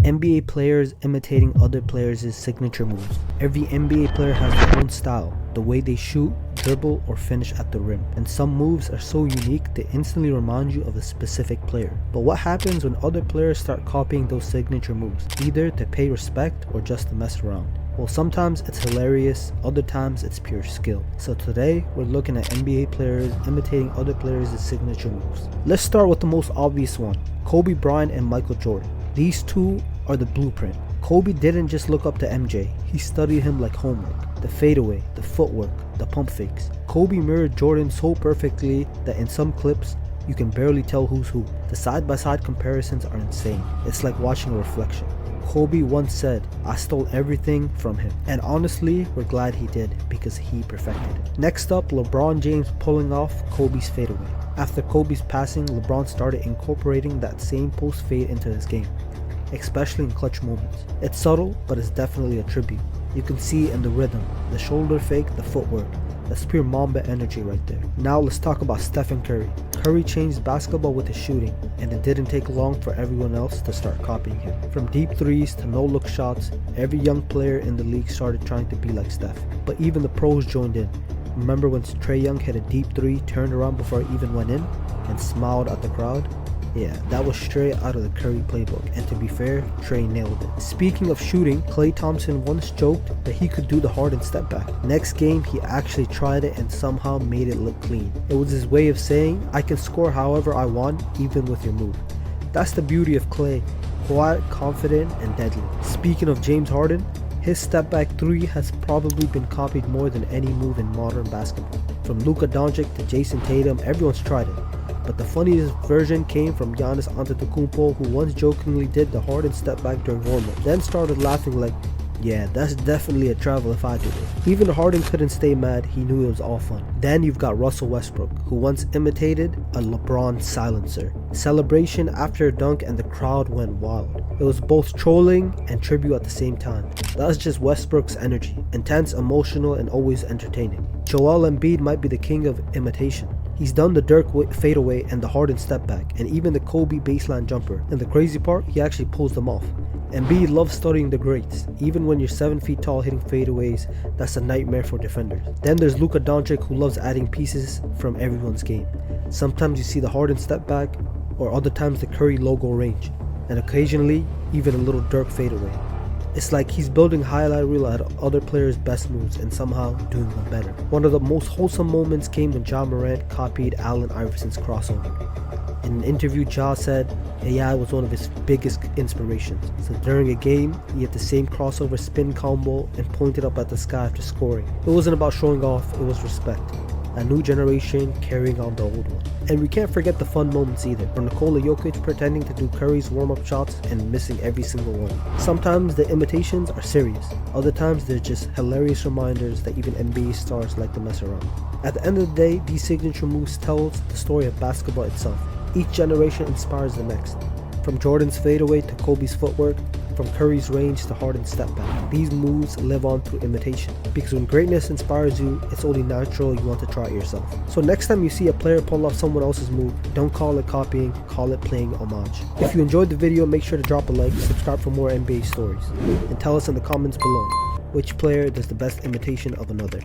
NBA players imitating other players' signature moves. Every NBA player has their own style, the way they shoot, dribble, or finish at the rim, and some moves are so unique they instantly remind you of a specific player. But what happens when other players start copying those signature moves, either to pay respect or just to mess around? Well, sometimes it's hilarious, other times it's pure skill. So today, we're looking at NBA players imitating other players' signature moves. Let's start with the most obvious one, Kobe Bryant and Michael Jordan. These two are the blueprint. Kobe didn't just look up to MJ, he studied him like homework. The fadeaway, the footwork, the pump fakes. Kobe mirrored Jordan so perfectly that in some clips, you can barely tell who's who. The side-by-side comparisons are insane. It's like watching a reflection. Kobe once said, "I stole everything from him." And honestly, we're glad he did because he perfected it. Next up, LeBron James pulling off Kobe's fadeaway. After Kobe's passing, LeBron started incorporating that same post fade into his game, especially in clutch moments. It's subtle, but it's definitely a tribute. You can see it in the rhythm, the shoulder fake, the footwork. That's pure Mamba energy right there. Now let's talk about Stephen Curry. Curry changed basketball with his shooting, and it didn't take long for everyone else to start copying him. From deep threes to no-look shots, every young player in the league started trying to be like Steph. But even the pros joined in. Remember when Trae Young hit a deep three, turned around before it even went in, and smiled at the crowd? Yeah, that was straight out of the Curry playbook, and to be fair, Trae nailed it. Speaking of shooting, Klay Thompson once joked that he could do the Harden step back. Next game, he actually tried it and somehow made it look clean. It was his way of saying, I can score however I want, even with your move. That's the beauty of Klay, quiet, confident, and deadly. Speaking of James Harden, his step back three has probably been copied more than any move in modern basketball. From Luka Doncic to Jason Tatum, everyone's tried it. But the funniest version came from Giannis Antetokounmpo, who once jokingly did the Harden step back during warm-up, then started laughing like, yeah, that's definitely a travel if I do it. Even Harden couldn't stay mad, he knew it was all fun. Then you've got Russell Westbrook, who once imitated a LeBron silencer. Celebration after a dunk and the crowd went wild. It was both trolling and tribute at the same time. That's just Westbrook's energy, intense, emotional, and always entertaining. Joel Embiid might be the king of imitation. He's done the Dirk fadeaway and the Harden step back, and even the Kobe baseline jumper. And the crazy part, he actually pulls them off. Embiid loves studying the greats. Even when you're 7 feet tall hitting fadeaways, that's a nightmare for defenders. Then there's Luka Doncic, who loves adding pieces from everyone's game. Sometimes you see the Harden step back, or other times the Curry logo range, and occasionally even a little Dirk fadeaway. It's like he's building highlight reel at other players' best moves and somehow doing them better. One of the most wholesome moments came when Ja Morant copied Allen Iverson's crossover. In an interview, Ja said AI was one of his biggest inspirations. So during a game, he had the same crossover spin combo and pointed up at the sky after scoring. It wasn't about showing off, it was respect. A new generation carrying on the old one. And we can't forget the fun moments either, from Nikola Jokic pretending to do Curry's warm-up shots and missing every single one. Sometimes the imitations are serious, other times they're just hilarious reminders that even NBA stars like to mess around. At the end of the day, these signature moves tell the story of basketball itself. Each generation inspires the next. From Jordan's fadeaway to Kobe's footwork, from Curry's range to Harden's step back. These moves live on through imitation. Because when greatness inspires you, it's only natural you want to try it yourself. So next time you see a player pull off someone else's move, don't call it copying, call it playing homage. If you enjoyed the video, make sure to drop a like, subscribe for more NBA stories, and tell us in the comments below, which player does the best imitation of another.